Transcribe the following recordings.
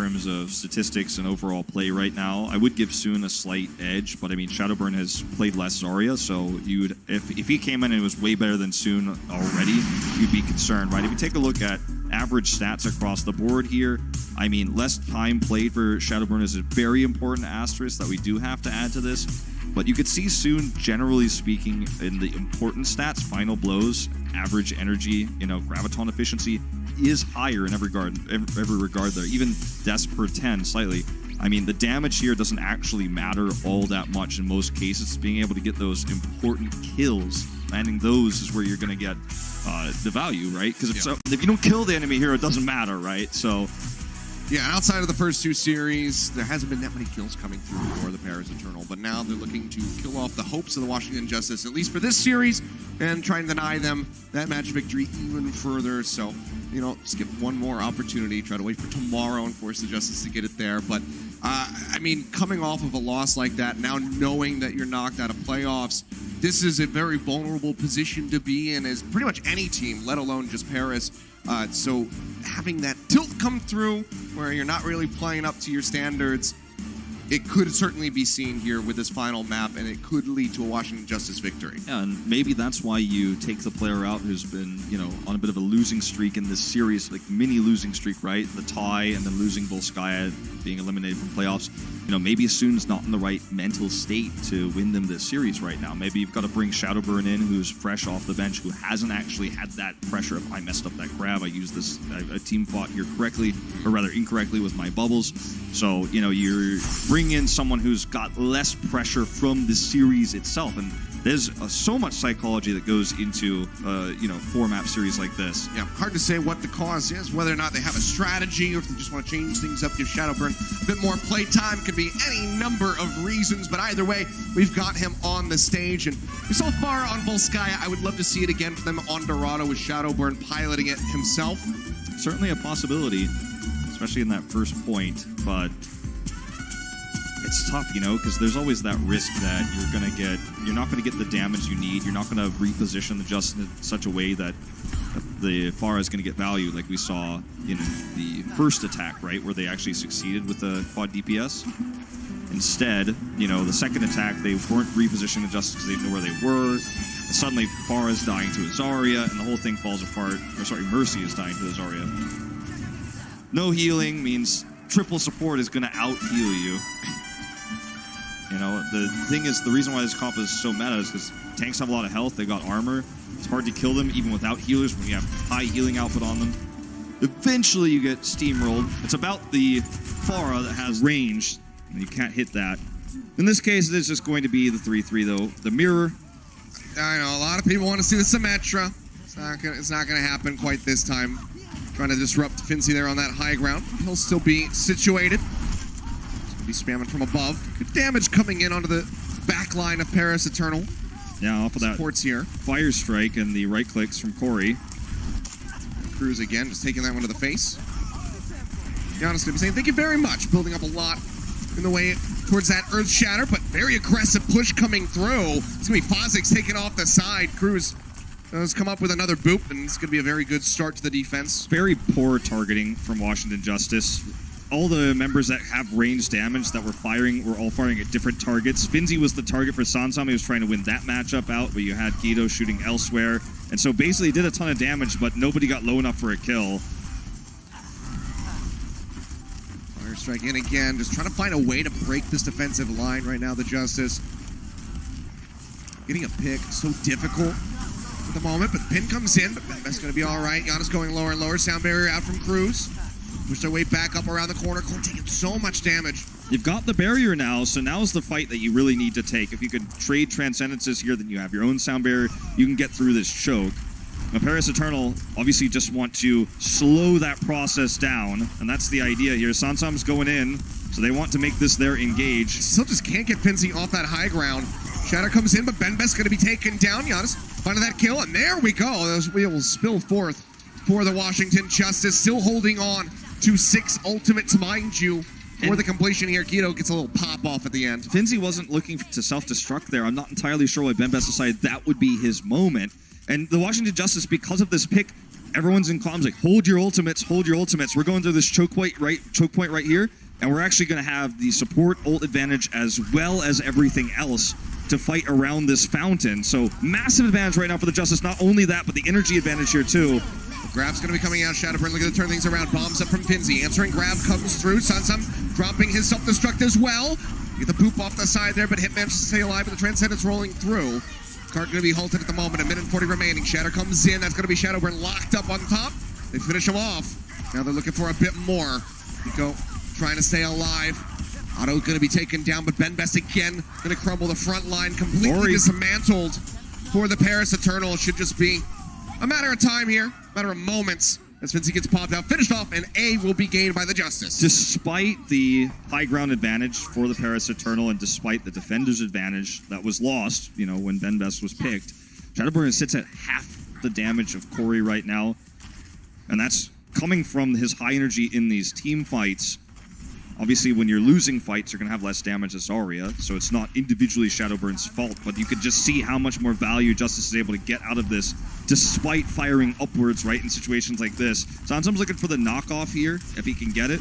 terms of statistics and overall play right now. I would give Soon a slight edge, but I mean, Shadowburn has played less Zarya, so you would, if he came in and was way better than Soon already, you'd be concerned, right? If you take a look at average stats across the board here, I mean, less time played for Shadowburn is a very important asterisk that we do have to add to this. But you could see Soon, generally speaking, in the important stats, final blows, average energy, graviton efficiency is higher in every regard there. Even deaths per 10 slightly. I mean, the damage here doesn't actually matter all that much in most cases. Being able to get those important kills, landing those is where you're going to get the value, right? Because if you don't kill the enemy here, it doesn't matter, right? So... yeah, outside of the first two series, there hasn't been that many kills coming through for the Paris Eternal, but now they're looking to kill off the hopes of the Washington Justice, at least for this series, and try and deny them that match victory even further. So, skip one more opportunity, try to wait for tomorrow and force the Justice to get it there. But, I mean, coming off of a loss like that, now knowing that you're knocked out of playoffs, this is a very vulnerable position to be in as pretty much any team, let alone just Paris. So having that tilt come through where you're not really playing up to your standards, it could certainly be seen here with this final map, and it could lead to a Washington Justice victory. Yeah, and maybe that's why you take the player out who's been, on a bit of a losing streak in this series, like mini losing streak, right? The tie and then losing Volskaya, being eliminated from playoffs. Maybe Soon's not in the right mental state to win them this series right now. Maybe you've got to bring Shadowburn in, who's fresh off the bench, who hasn't actually had that pressure of, I messed up that grab, I used this, a team fought here correctly, or rather incorrectly with my bubbles. So, you're bringing in someone who's got less pressure from the series itself. And there's so much psychology that goes into, 4-map series like this. Yeah, hard to say what the cause is, whether or not they have a strategy or if they just want to change things up, give Shadowburn a bit more play time. Could be any number of reasons, but either way, we've got him on the stage. And so far on Volskaya, I would love to see it again for them on Dorado with Shadowburn piloting it himself. Certainly a possibility, especially in that first point, but it's tough, because there's always that risk that you're not going to get the damage you need. You're not going to reposition the Justice in such a way that the Pharah is going to get value, like we saw in the first attack, right, where they actually succeeded with the quad DPS. Instead, the second attack, they weren't repositioning the Justice because they didn't know where they were. And suddenly, Pharah is dying to a Zarya, and the whole thing falls apart. Or sorry, Mercy is dying to a Zarya. No healing means triple support is going to out-heal you. The thing is, the reason why this comp is so meta is because tanks have a lot of health, they've got armor. It's hard to kill them even without healers when you have high healing output on them. Eventually you get steamrolled. It's about the Pharah that has range, and you can't hit that. In this case, it's just going to be the 3-3 though. The mirror. I know, a lot of people want to see the Symmetra. It's not gonna happen quite this time. Trying to disrupt Finzi there on that high ground. He'll still be situated. Be spamming from above. Good damage coming in onto the back line of Paris Eternal. Yeah, off of that supports here. Fire strike and the right clicks from Corey. Kruise again, just taking that one to the face. Giannis gonna be saying thank you very much, building up a lot in the way towards that Earth Shatter, but very aggressive push coming through. It's gonna be Fozix taking off the side. Kruise does come up with another boop, and it's gonna be a very good start to the defense. Very poor targeting from Washington Justice. All the members that have range damage that were all firing at different targets. Finzi was the target for Sansam. He was trying to win that matchup out, but you had Guido shooting elsewhere. And so basically he did a ton of damage, but nobody got low enough for a kill. Fire strike in again, just trying to find a way to break this defensive line right now, the Justice. Getting a pick, so difficult at the moment, but the pin comes in, but that's going to be all right. Giannis going lower and lower, sound barrier out from Kruise. Push their way back up around the corner. Cole taking so much damage. You've got the barrier now, so now's the fight that you really need to take. If you could trade Transcendences here, then you have your own sound barrier. You can get through this choke. Now, Paris Eternal obviously just want to slow that process down, and that's the idea here. Sansam's going in, so they want to make this their engage. Still just can't get Finzi off that high ground. Shatter comes in, but Benbest going to be taken down. Giannis finding that kill, and there we go. Those wheels spill forth for the Washington Justice, still holding on to 6 ultimates, mind you, for the completion here. Guido gets a little pop off at the end. Finzi wasn't looking to self-destruct there. I'm not entirely sure why Benbest decided that would be his moment. And the Washington Justice, because of this pick, everyone's in comms like, hold your ultimates, hold your ultimates. We're going through this choke point right here, and we're actually going to have the support ult advantage as well as everything else to fight around this fountain. So massive advantage right now for the Justice. Not only that, but the energy advantage here too. Grab's going to be coming out. Shadowburn looking to turn things around. Bombs up from Finzi. Answering grab comes through. Sansam dropping his self-destruct as well. Get the poop off the side there, but Hit manages to stay alive, but the Transcendence rolling through. Cart going to be halted at the moment. 1 minute and 40 remaining. Shatter comes in. That's going to be Shadowburn locked up on top. They finish him off. Now they're looking for a bit more. Nico trying to stay alive. Otto going to be taken down, but Ben Best again going to crumble. The front line completely dismantled for the Paris Eternal. It should just be a matter of time here, a matter of moments, as Finzi gets popped out, finished off, and A will be gained by the Justice. Despite the high ground advantage for the Paris Eternal and despite the defender's advantage that was lost, you know, when Ben Best was picked, Shadowburn sits at half the damage of Corey right now, and that's coming from his high energy in these team fights. Obviously, when you're losing fights, you're going to have less damage as Zarya, so it's not individually Shadowburn's fault, but you could just see how much more value Justice is able to get out of this, despite firing upwards, right, in situations like this. Sansam's looking for the knockoff here, if he can get it.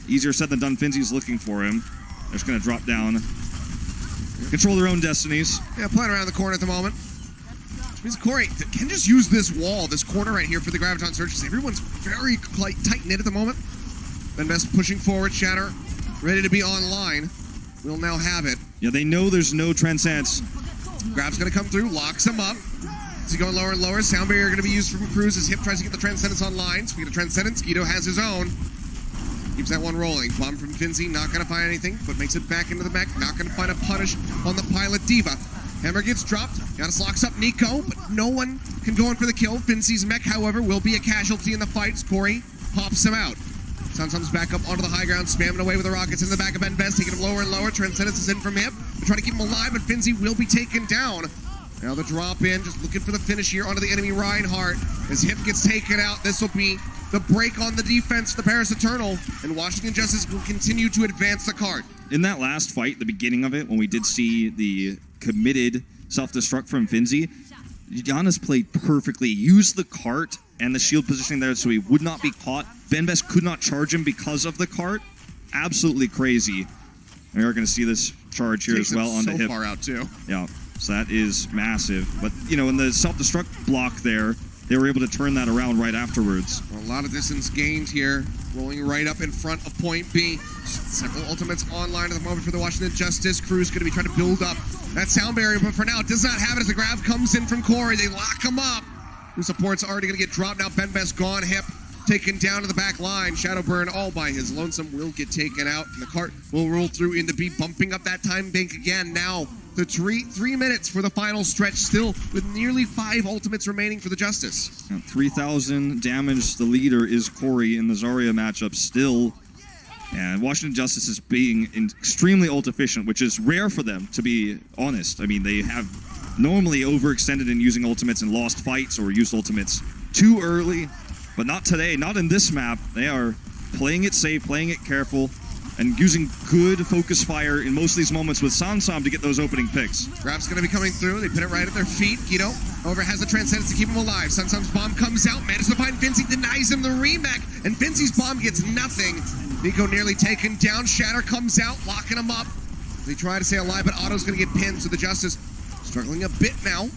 Easier said than done. Finzi's looking for him. They're just going to drop down. Control their own destinies. Yeah, playing around the corner at the moment. Which means Corey can just use this wall, this corner right here for the Graviton Surge, because everyone's very tight-knit at the moment. Ben Best pushing forward, Shatter ready to be online. We'll now have it. Yeah, they know there's no Transcendence. Grab's going to come through, locks him up. As he going lower and lower, Sound Barrier going to be used from Kruise as Hip tries to get the Transcendence online. Speaking of Transcendence, Guido has his own. Keeps that one rolling. Bomb from Finzi, not going to find anything, but makes it back into the mech. Not going to find a punish on the pilot Diva. Hammer gets dropped. Gotta locks up Nico, but no one can go in for the kill. Finzi's mech, however, will be a casualty in the fights. Corey pops him out. Sansam's back up onto the high ground, spamming away with the rockets in the back of Ben Best, taking him lower and lower. Transcendence is in from him. They're trying to keep him alive, but Finzi will be taken down. Now the drop in, just looking for the finish here onto the enemy Reinhardt. As Hip gets taken out, this will be the break on the defense, the Paris Eternal, and Washington Justice will continue to advance the card. In that last fight, the beginning of it, when we did see the committed self-destruct from Finzi, Giannis played perfectly, used the cart and the shield positioning there so he would not be caught. Ben Best could not charge him because of the cart. Absolutely crazy. And we are going to see this charge here as well on the Hip. So far out too. Yeah, so that is massive. But, you know, in the self-destruct block there, they were able to turn that around right afterwards. A lot of distance gained here, rolling right up in front of point B. Several ultimates online at the moment for the Washington Justice. Kruise going to be trying to build up that sound barrier, but for now it does not have it as the grab comes in from Corey. They lock him up. Who support's already going to get dropped now. Ben Best gone. Hip taken down to the back line. Shadowburn all by his lonesome will get taken out, and the cart will roll through into B, bumping up that time bank again. Now the 3 minutes for the final stretch, still with nearly 5 ultimates remaining for the Justice. 3,000 damage. The leader is Corey in the Zarya matchup still. And Washington Justice is being extremely ult efficient, which is rare for them, to be honest. I mean, they have normally overextended in using ultimates and lost fights or used ultimates too early, but not today, not in this map. They are playing it safe, playing it careful, and using good focus fire in most of these moments with Sansam to get those opening picks. Grab's going to be coming through. They put it right at their feet. Guido, however, has the Transcendence to keep him alive. Sansam's bomb comes out, manages to find Finzi, denies him the remake, and Finzi's bomb gets nothing. Nico nearly taken down. Shatter comes out, locking him up. They try to stay alive, but Otto's going to get pinned, so the Justice struggling a bit now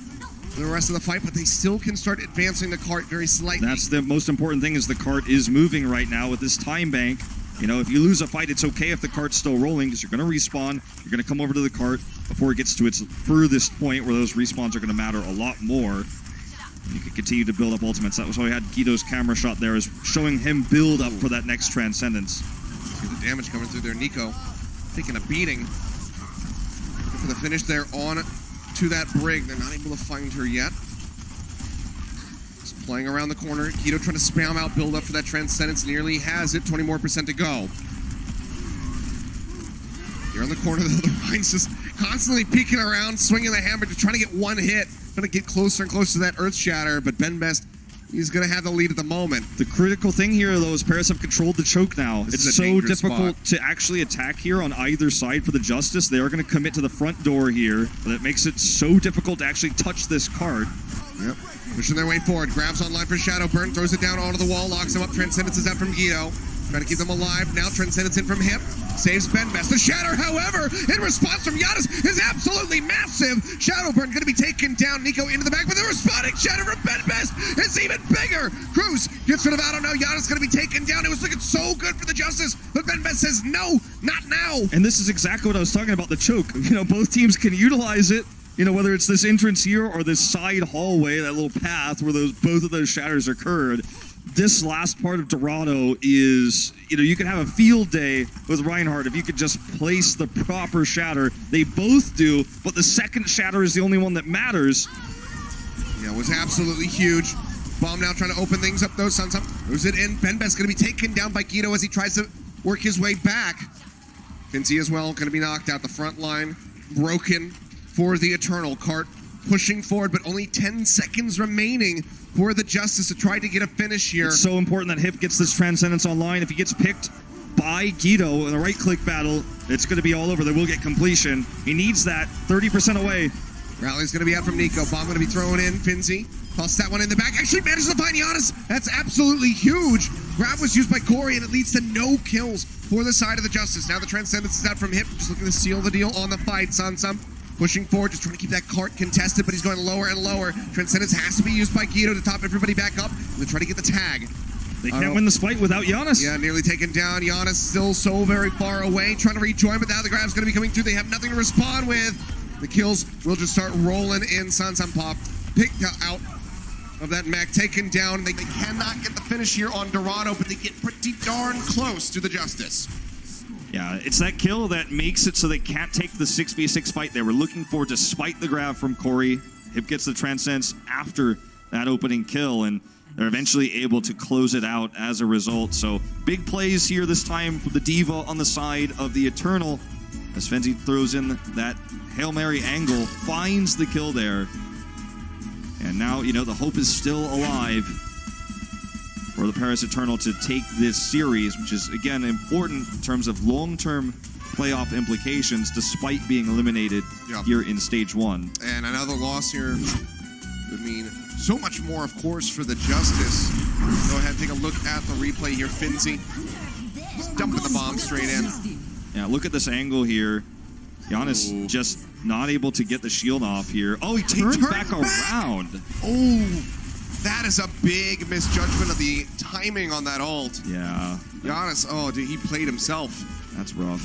for the rest of the fight, but they still can start advancing the cart very slightly. That's the most important thing, is the cart is moving right now with this time bank. You know, if you lose a fight, it's okay if the cart's still rolling, because you're going to respawn. You're going to come over to the cart before it gets to its furthest point, where those respawns are going to matter a lot more. You can continue to build up ultimates. That was why we had Guido's camera shot there, is showing him build up for that next Transcendence. See the damage coming through there. Nico taking a beating. Looking for the finish there on to that brig. They're not able to find her yet. Just playing around the corner. Guido trying to spam out build up for that Transcendence. Nearly has it. 20% more to go. Here on the corner, though, the Rhine's just constantly peeking around, swinging the hammer, just trying to get one hit. Trying to get closer and closer to that Earth Shatter, but Ben Best, he's going to have the lead at the moment. The critical thing here, though, is Paris have controlled the choke now. It's so difficult to actually attack here on either side for the Justice. They are going to commit to the front door here, but it makes it so difficult to actually touch this cart. Yep. Pushing their way forward. Grabs online for Shadowburn. Throws it down onto the wall. Locks him up. Transcendence is out from Guido. Trying to keep them alive. Now Transcendence in from him. Saves Benbest. The Shatter, however, in response from Giannis is absolutely massive. Shadowburn going to be taken down. Nico into the back, but the responding Shatter from Benbest is even bigger. Kruise gets rid of Auto now. Giannis going to be taken down. It was looking so good for the Justice, but Benbest says no, not now. And this is exactly what I was talking about, the choke. You know, both teams can utilize it. You know, whether it's this entrance here or this side hallway, that little path where both of those shatters occurred. This last part of Dorado is, you know, you could have a field day with Reinhardt if you could just place the proper shatter. They both do, but the second shatter is the only one that matters. Yeah, it was absolutely huge. Bomb now trying to open things up though. Sunsum moves it in. Benbest going to be taken down by Guido as he tries to work his way back. Finzi as well going to be knocked out. The front line broken for the Eternal. Cart pushing forward, but only 10 seconds remaining for the Justice to try to get a finish here. It's so important that Hip gets this Transcendence online. If he gets picked by Guido in a right-click battle, it's going to be all over. They will get completion. He needs that 30% away. Rally's going to be out from Nico. Bomb going to be thrown in. Finzi toss that one in the back. Actually manages to find Giannis. That's absolutely huge. Grab was used by Corey, and it leads to no kills for the side of the Justice. Now the Transcendence is out from Hip. Just looking to seal the deal on the fight. Sunsum pushing forward, just trying to keep that cart contested, but he's going lower and lower. Transcendence has to be used by Guido to top everybody back up. They're trying to get the tag. They can't win this fight without Giannis. Yeah, nearly taken down. Giannis still so very far away, trying to rejoin, but now the grab's going to be coming through. They have nothing to respond with. The kills will just start rolling in. Sunsum Pop picked out of that mech, taken down. They cannot get the finish here on Dorado, but they get pretty darn close to the Justice. Yeah, it's that kill that makes it so they can't take the 6v6 fight they were looking for despite the grab from Corey. Hip gets the Transcendence after that opening kill, and they're eventually able to close it out as a result. So big plays here this time for the Diva on the side of the Eternal. As Fenzi throws in that Hail Mary angle, finds the kill there. And now, you know, the hope is still alive for the Paris Eternal to take this series, which is, again, important in terms of long-term playoff implications, despite being eliminated here in Stage 1. And another loss here would mean so much more, of course, for the Justice. Go ahead and take a look at the replay here. Finzi just dumping the bomb straight in. Yeah, look at this angle here. Giannis just not able to get the shield off here. Oh, he turned back around. Oh, that is a big misjudgment of the timing on that ult. Yeah. Giannis, oh, dude, he played himself. That's rough.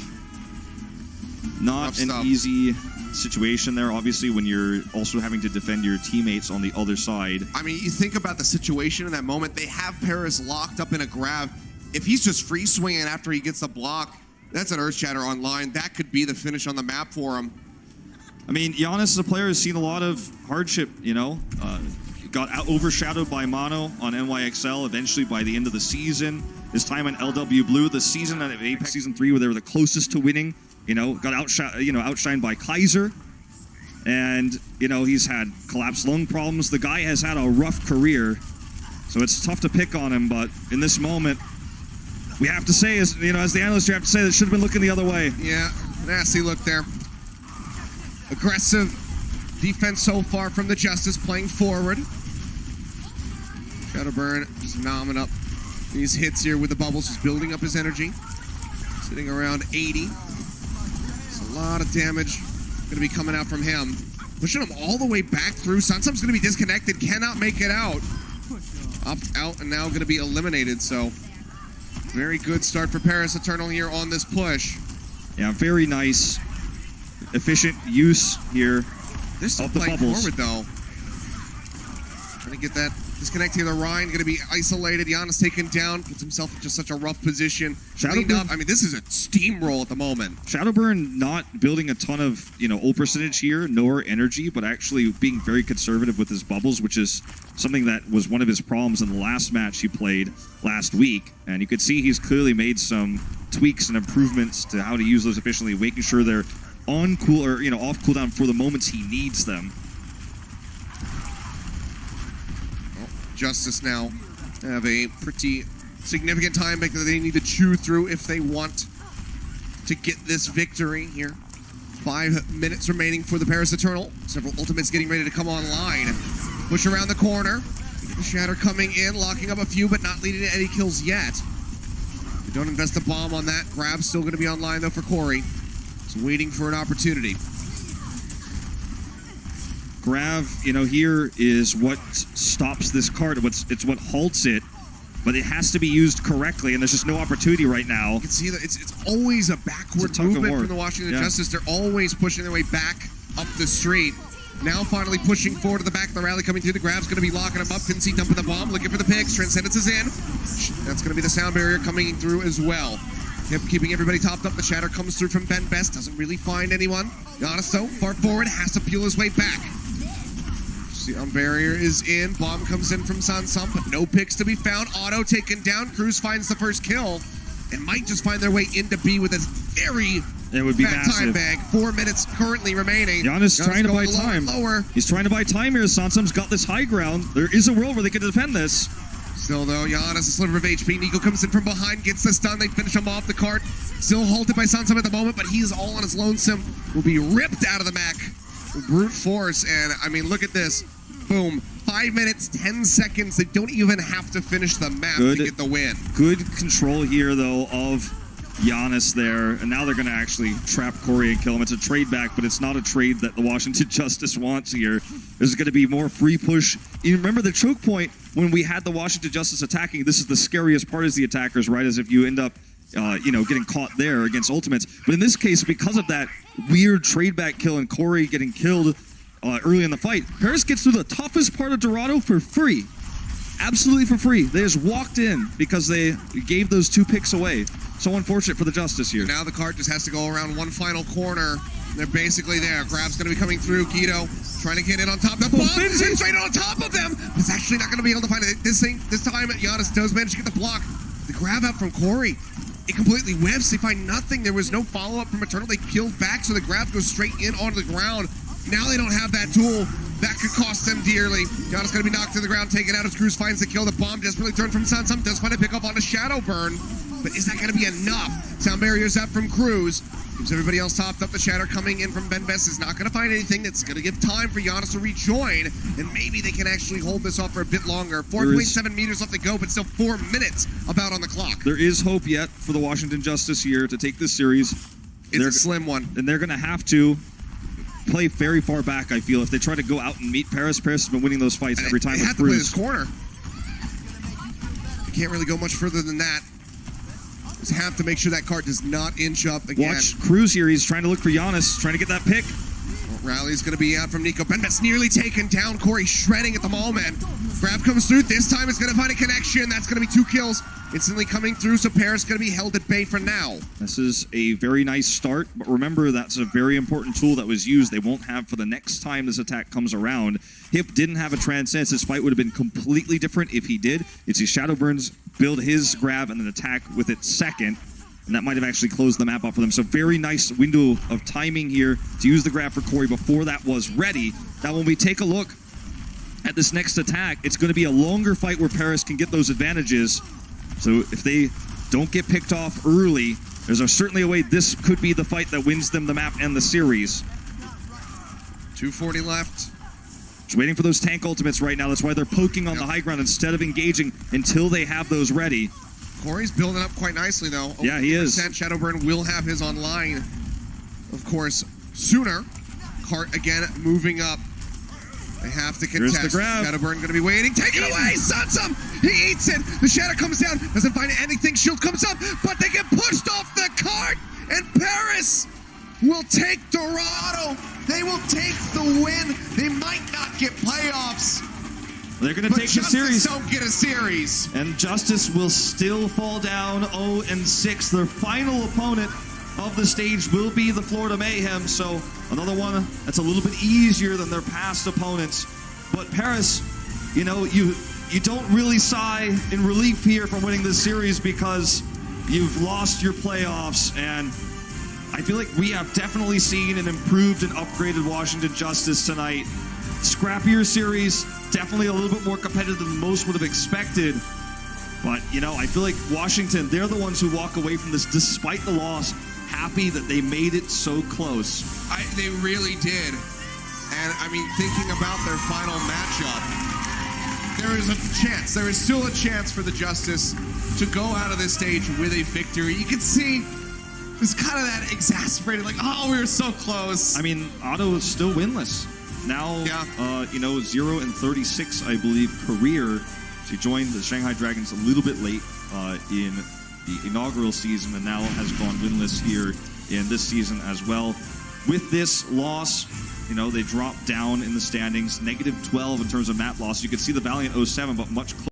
Not Rough an stuff. easy situation there, obviously, when you're also having to defend your teammates on the other side. I mean, you think about the situation in that moment. They have Paris locked up in a grab. If he's just free swinging after he gets the block, that's an Earthshatter online. That could be the finish on the map for him. I mean, Giannis as a player has seen a lot of hardship, you know. Got overshadowed by Mono on NYXL eventually by the end of the season. His time in LW Blue, the season at Apex Season 3 where they were the closest to winning, you know, got outshined by Kaiser. And, you know, he's had collapsed lung problems. The guy has had a rough career, so it's tough to pick on him. But in this moment, we have to say, as you know, as the analyst, you have to say that should have been looking the other way. Yeah, nasty look there. Aggressive defense so far from the Justice, playing forward. Shadowburn just nomming up these hits here with the bubbles, just building up his energy. Sitting around 80. It's a lot of damage going to be coming out from him. Pushing him all the way back through. Sunsum's going to be disconnected, cannot make it out. Up, out, and now going to be eliminated, so very good start for Paris Eternal here on this push. Yeah, very nice, efficient use here. They're still of the playing bubbles. forward, though. Trying to get that disconnecting the Rhine. Going to be isolated. Giannis taken down. Puts himself in just such a rough position. Cleaned up. I mean, this is a steamroll at the moment. Shadowburn not building a ton of, you know, ult percentage here, nor energy, but actually being very conservative with his bubbles, which is something that was one of his problems in the last match he played last week. And you could see he's clearly made some tweaks and improvements to how to use those efficiently, making sure they're on cool or, you know, off cooldown for the moments he needs them. Justice now have a pretty significant time back that they need to chew through if they want to get this victory here. 5 minutes remaining for the Paris Eternal. Several ultimates getting ready to come online. Push around the corner. The Shatter coming in, locking up a few, but not leading to any kills yet. They don't invest a bomb on that. Grab's still going to be online, though, for Corey. He's waiting for an opportunity. Grav, here is what stops this card. It's what halts it, but it has to be used correctly, and there's just no opportunity right now. You can see that it's always a backward movement from the Washington Justice. They're always pushing their way back up the street. Now finally pushing forward to the back of the rally, coming through. The Grab's going to be locking him up. Fincey dumping the bomb, looking for the picks. Transcendence is in. That's going to be the sound barrier coming through as well. Hip keeping everybody topped up. The Shatter comes through from Ben Best. Doesn't really find anyone. Giannis, though, far forward, has to peel his way back. Sound barrier is in. Bomb comes in from Sansum, but no picks to be found. Auto taken down. Kruise finds the first kill and might just find their way into B with a very fat time bag. 4 minutes currently remaining. Giannis trying to buy time. Lower. He's trying to buy time here. Sansum's got this high ground. There is a world where they can defend this. Still, though, Giannis, a sliver of HP. Nico comes in from behind, gets the stun. They finish him off the cart. Still halted by Sansum at the moment, but he's all on his lonesome. Will be ripped out of the Mac. Brute force, and I mean, look at this. Boom. 5 minutes, 10 seconds. They don't even have to finish the map to get the win. Good control here, though, of Giannis there. And now they're going to actually trap Corey and kill him. It's a trade back, but it's not a trade that the Washington Justice wants here. There's going to be more free push. You remember the choke point when we had the Washington Justice attacking. This is the scariest part as the attackers, right? As if you end up, getting caught there against ultimates. But in this case, because of that weird trade back kill and Corey getting killed early in the fight, Paris gets through the toughest part of Dorado for free. Absolutely for free. They just walked in because they gave those 2 picks away. So unfortunate for the Justice here. Now the cart just has to go around one final corner. They're basically there. Grab's going to be coming through. Guido trying to get in on top. The bomb is in straight on top of them. It's actually not going to be able to find it. This time, Giannis does manage to get the block. The grab out from Corey, it completely whiffs. They find nothing. There was no follow-up from Eternal. They killed back, so the grab goes straight in onto the ground. Now they don't have that tool. That could cost them dearly. Giannis going to be knocked to the ground, taken out as Kruise finds the kill. The bomb desperately turned from Sansum. Does find a pick up on a Shadow Burn, but is that going to be enough? Sound barriers up from Kruise. Keeps everybody else topped up. The Shatter coming in from Ben Best is not going to find anything. That's going to give time for Giannis to rejoin, and maybe they can actually hold this off for a bit longer. 4.7 meters left to go, but still 4 minutes about on the clock. There is hope yet for the Washington Justice here to take this series. It's a slim one. And they're going to have to play very far back, I feel. If they try to go out and meet Paris, Paris has been winning those fights every time. They have to play this corner. You can't really go much further than that. Just have to make sure that cart does not inch up again. Watch Kruise here. He's trying to look for Giannis, trying to get that pick. Rally's going to be out from Nico. Ben Best nearly taken down. Corey shredding at the moment. Grab comes through. This time it's going to find a connection. That's going to be 2 kills. Instantly coming through, so Paris going to be held at bay for now. This is a very nice start, but remember that's a very important tool that was used. They won't have for the next time this attack comes around. Hip didn't have a Transcendence. This fight would have been completely different if he did. It's his Shadow Burns, build his grab, and then attack with it second. And that might have actually closed the map up for them. So very nice window of timing here to use the grab for Corey before that was ready. Now when we take a look at this next attack, it's going to be a longer fight where Paris can get those advantages. So if they don't get picked off early, there's certainly a way this could be the fight that wins them the map and the series. 2:40 left. Just waiting for those tank ultimates right now. That's why they're poking on the high ground instead of engaging until they have those ready. Corey's building up quite nicely, though. Yeah, he is. Shadowburn will have his online, of course, sooner. Cart again moving up. They have to contest. Here's the grab. Shadowburn going to be waiting. Take it away! Sansum! He eats it! The Shadow comes down. Doesn't find anything. Shield comes up, but they get pushed off the cart! And Paris will take Dorado. They will take the win. They might not get playoffs. They're going to take the series. Don't get a series. And Justice will still fall down 0-6. Their final opponent of the stage will be the Florida Mayhem. So another one that's a little bit easier than their past opponents. But Paris, you don't really sigh in relief here from winning this series because you've lost your playoffs. And I feel like we have definitely seen an improved and upgraded Washington Justice tonight. Scrappier series, definitely a little bit more competitive than most would have expected. But, I feel like Washington, they're the ones who walk away from this, despite the loss, happy that they made it so close. They really did. And I mean, thinking about their final matchup, there is a chance. There is still a chance for the Justice to go out of this stage with a victory. You can see it's kind of that exasperated, like, oh, we were so close. I mean, Otto is still winless. Now, 0-36, I believe, career. She joined the Shanghai Dragons a little bit late in the inaugural season and now has gone winless here in this season as well. With this loss, they drop down in the standings, -12 in terms of map loss. You can see the Valiant 07, but much closer.